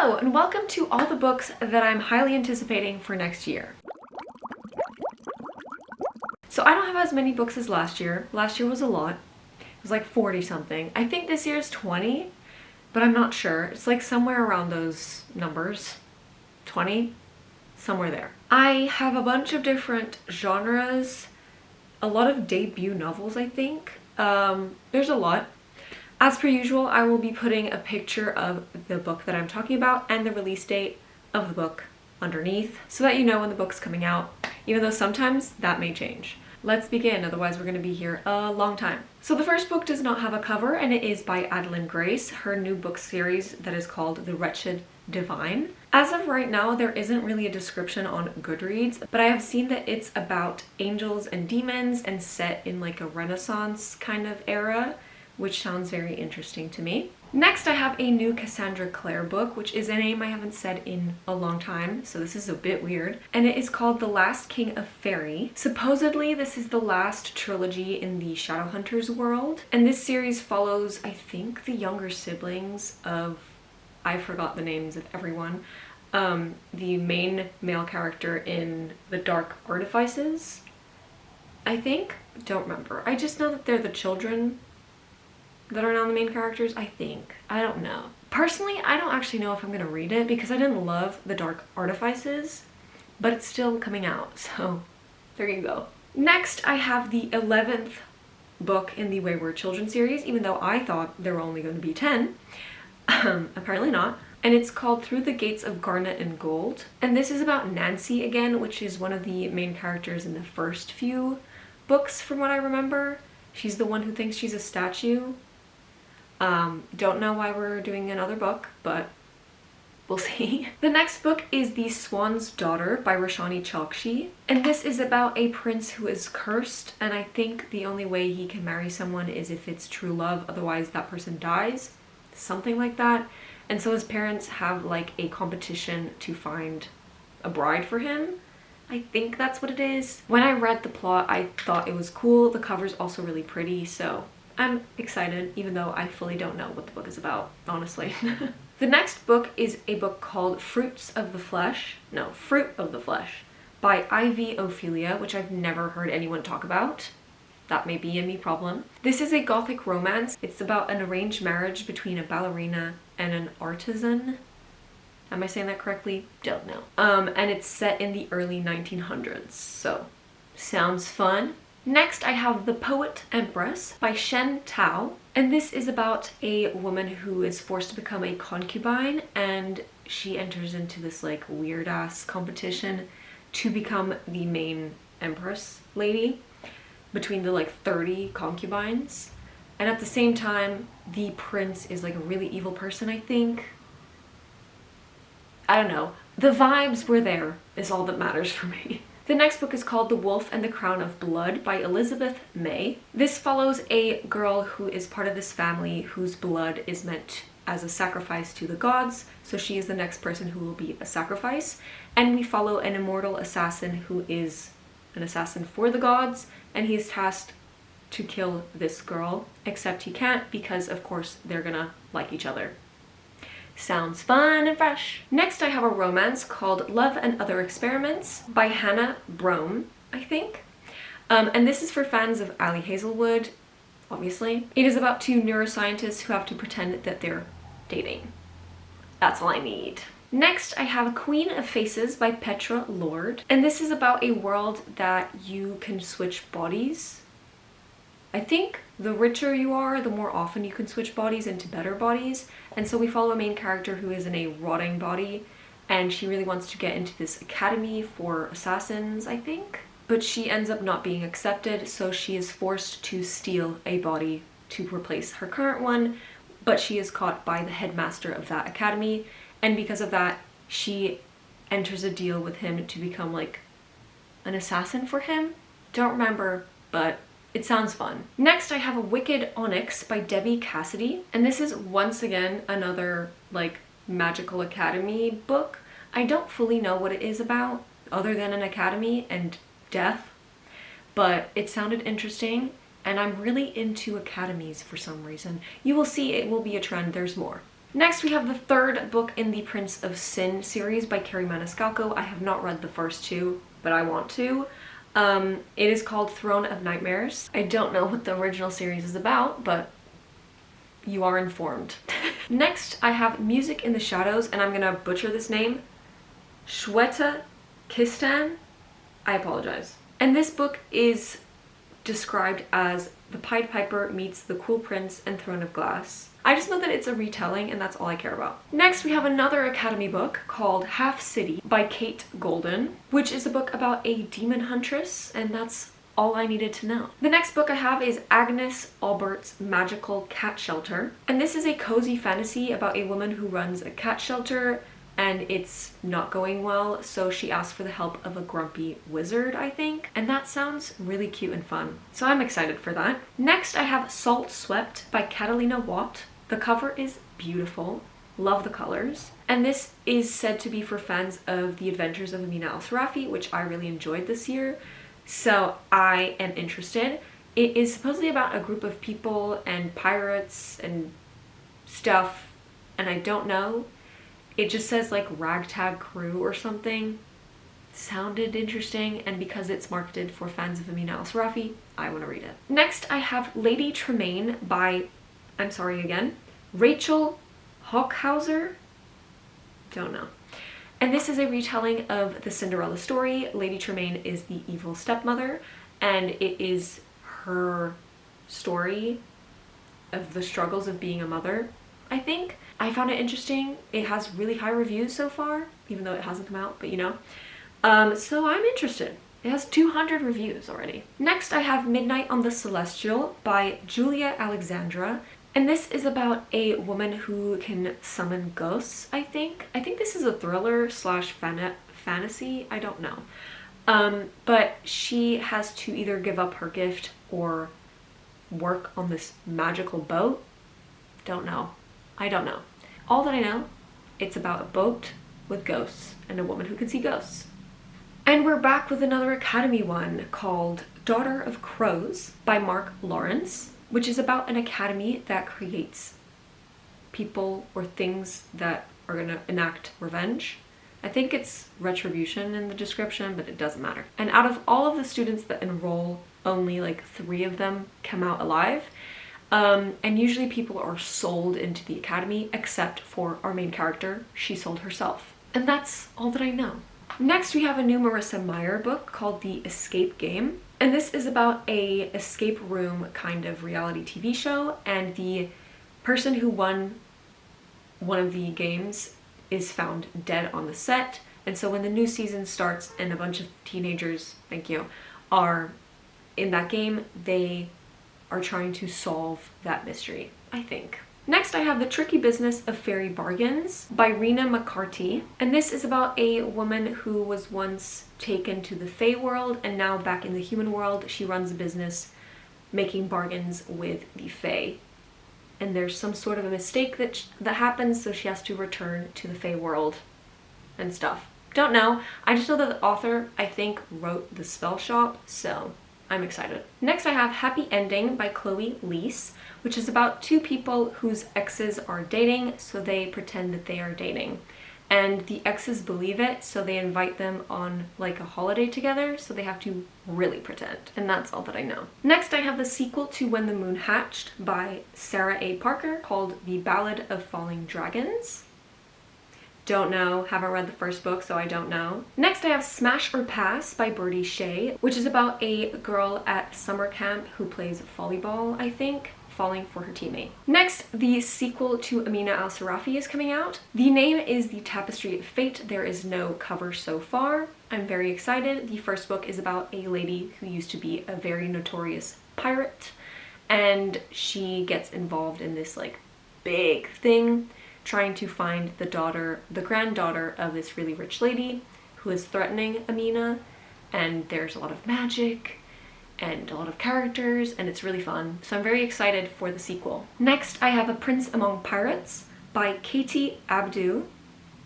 Hello, and welcome to all the books that I'm highly anticipating for next year. So I don't have as many books as last year. Last year was a lot. It was like 40 something. I think this year is 20, but I'm not sure. It's like somewhere around those numbers. 20? Somewhere there. I have a bunch of different genres, a lot of debut novels, I think. There's a lot. As per usual, I will be putting a picture of the book that I'm talking about and the release date of the book underneath so that you know when the book's coming out, even though sometimes that may change. Let's begin, otherwise we're going to be here a long time. So the first book does not have a cover, and it is by Adeline Grace, her new book series that is called The Wretched Divine. As of right now, there isn't really a description on Goodreads, but I have seen that it's about angels and demons and set in like a Renaissance kind of era, which sounds very interesting to me. Next, I have a new Cassandra Clare book, which is a name I haven't said in a long time, so this is a bit weird. And it is called The Last King of Fairy. Supposedly, this is the last trilogy in the Shadowhunters world. And this series follows, I think, the younger siblings of, I forgot the names of everyone, the main male character in The Dark Artifices, I think? Don't remember. I just know that they're the children that are now the main characters, I think. I don't know. Personally, I don't actually know if I'm gonna read it because I didn't love The Dark Artifices, but it's still coming out, so there you go. Next, I have the 11th book in the Wayward Children series, even though I thought there were only going to be 10. Apparently not. And it's called Through the Gates of Garnet and Gold. And this is about Nancy again, which is one of the main characters in the first few books from what I remember. She's the one who thinks she's a statue. Don't know why we're doing another book, but we'll see. The next book is The Swan's Daughter by Roshani Chokshi. And this is about a prince who is cursed, and I think the only way he can marry someone is if it's true love, otherwise that person dies. Something like that. And so his parents have like a competition to find a bride for him. I think that's what it is. When I read the plot, I thought it was cool. The cover's also really pretty, so I'm excited, even though I fully don't know what the book is about, honestly. The next book is a book called Fruit of the Flesh by Ivy Ophelia, which I've never heard anyone talk about. That may be a me problem. This is a gothic romance. It's about an arranged marriage between a ballerina and an artisan. Am I saying that correctly? Don't know. And it's set in the early 1900s, so sounds fun. Next, I have The Poet Empress by Shen Tao. And this is about a woman who is forced to become a concubine, and she enters into this like weird ass competition to become the main empress lady between the like 30 concubines. And at the same time, the prince is like a really evil person, I think. I don't know. The vibes were there is all that matters for me. The next book is called The Wolf and the Crown of Blood by Elizabeth May. This follows a girl who is part of this family whose blood is meant as a sacrifice to the gods, so she is the next person who will be a sacrifice. And we follow an immortal assassin who is an assassin for the gods, and he is tasked to kill this girl, except he can't because of course they're gonna like each other. Sounds fun and fresh. Next, I have a romance called Love and Other Experiments by Hannah Brome, I think. And this is for fans of Ali Hazelwood, obviously. It is about two neuroscientists who have to pretend that they're dating. That's all I need. Next, I have Queen of Faces by Petra Lord. And this is about a world that you can switch bodies. I think the richer you are, the more often you can switch bodies into better bodies. And so we follow a main character who is in a rotting body, and she really wants to get into this academy for assassins, I think. But she ends up not being accepted, so she is forced to steal a body to replace her current one, but she is caught by the headmaster of that academy, and because of that, she enters a deal with him to become like an assassin for him. Don't remember, but it sounds fun. Next, I have A Wicked Onyx by Debbie Cassidy. And this is once again another like magical academy book. I don't fully know what it is about other than an academy and death, but it sounded interesting, and I'm really into academies for some reason. You will see it will be a trend, there's more. Next, we have the third book in the Prince of Sin series by Carrie Maniscalco. I have not read the first two, but I want to. It is called Throne of Nightmares. I don't know what the original series is about, but you are informed. Next, I have Music in the Shadows, and I'm gonna butcher this name. Shweta Kistan. I apologize. And this book is described as The Pied Piper meets The Cool Prince and Throne of Glass. I just know that it's a retelling, and that's all I care about. Next, we have another Academy book called Half City by Kate Golden, which is a book about a demon huntress, and that's all I needed to know. The next book I have is Agnes Albert's Magical Cat Shelter, and this is a cozy fantasy about a woman who runs a cat shelter and it's not going well, so she asks for the help of a grumpy wizard, I think, and that sounds really cute and fun, so I'm excited for that. Next, I have Salt Swept by Catalina Watt. The cover is beautiful, love the colors, and this is said to be for fans of The Adventures of Amina Al-Sarafi, which I really enjoyed this year, so I am interested. It is supposedly about a group of people and pirates and stuff, and I don't know. It just says like ragtag crew or something. Sounded interesting, and because it's marketed for fans of Amina Al-Sarafi, I want to read it. Next, I have Lady Tremaine by, I'm sorry again, Rachel Hockhauser? Don't know. And this is a retelling of the Cinderella story. Lady Tremaine is the evil stepmother, and it is her story of the struggles of being a mother, I think. I found it interesting. It has really high reviews so far, even though it hasn't come out, but you know. So I'm interested. It has 200 reviews already. Next, I have Midnight on the Celestial by Julia Alexandra. And this is about a woman who can summon ghosts, I think. I think this is a thriller slash fantasy, I don't know. But she has to either give up her gift or work on this magical boat. Don't know. I don't know. All that I know, it's about a boat with ghosts and a woman who can see ghosts. And we're back with another Academy one called Daughter of Crows by Mark Lawrence, which is about an academy that creates people or things that are gonna enact revenge. I think it's retribution in the description, but it doesn't matter. And out of all of the students that enroll, only like 3 of them come out alive. And usually people are sold into the academy, except for our main character. She sold herself. And that's all that I know. Next, we have a new Marissa Meyer book called The Escape Game. And this is about a escape room kind of reality TV show, and the person who won one of the games is found dead on the set. And so when the new season starts and a bunch of teenagers, thank you, are in that game, they are trying to solve that mystery, I think. Next, I have The Tricky Business of Fairy Bargains by Rena McCarty. And this is about a woman who was once taken to the Fae world and now back in the human world. She runs a business making bargains with the Fae. And there's some sort of a mistake that happens, so she has to return to the Fae world and stuff. Don't know. I just know that the author, I think, wrote The Spell Shop, so I'm excited. Next, I have Happy Ending by Chloe Leese, which is about 2 people whose exes are dating, so they pretend that they are dating. And the exes believe it, so they invite them on like a holiday together, so they have to really pretend. And that's all that I know. Next, I have the sequel to When the Moon Hatched by Sarah A. Parker called The Ballad of Falling Dragons. Don't know, haven't read the first book, so I don't know. Next, I have Smash or Pass by Birdie Shea, which is about a girl at summer camp who plays volleyball, I think, falling for her teammate. Next, the sequel to Amina Al-Sarafi is coming out. The name is The Tapestry of Fate. There is no cover so far. I'm very excited. The first book is about a lady who used to be a very notorious pirate, and she gets involved in this like big thing, trying to find the granddaughter of this really rich lady who is threatening Amina, and there's a lot of magic and a lot of characters, and it's really fun. So I'm very excited for the sequel. Next, I have A Prince Among Pirates by Katie Abdu,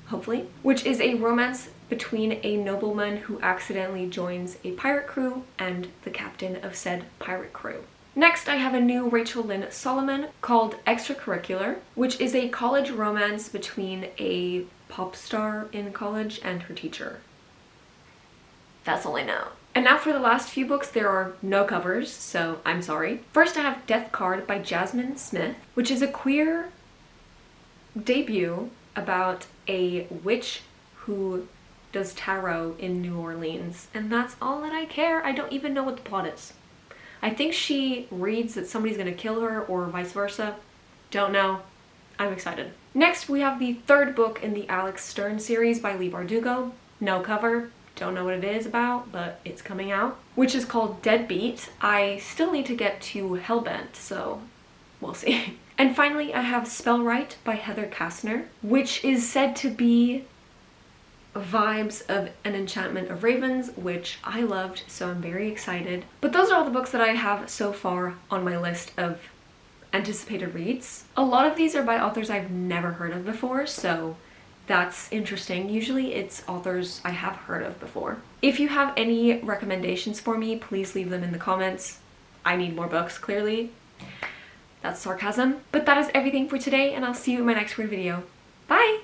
hopefully, which is a romance between a nobleman who accidentally joins a pirate crew and the captain of said pirate crew. Next, I have a new Rachel Lynn Solomon called Extracurricular, which is a college romance between a pop star in college and her teacher. That's all I know. And now for the last few books, there are no covers, so I'm sorry. First, I have Death Card by Jasmine Smith, which is a queer debut about a witch who does tarot in New Orleans. And that's all that I care. I don't even know what the plot is. I think she reads that somebody's gonna kill her or vice versa. Don't know. I'm excited. Next, we have the third book in the Alex Stern series by Leigh Bardugo. No cover. Don't know what it is about, but it's coming out. Which is called Deadbeat. I still need to get to Hellbent, so we'll see. And finally, I have Spellwright by Heather Kastner, which is said to be vibes of An Enchantment of Ravens, which I loved, so I'm very excited. But those are all the books that I have so far on my list of anticipated reads. A lot of these are by authors I've never heard of before, so that's interesting. Usually it's authors I have heard of before. If you have any recommendations for me, please leave them in the comments. I need more books, clearly. That's sarcasm. But that is everything for today, and I'll see you in my next weird video. Bye!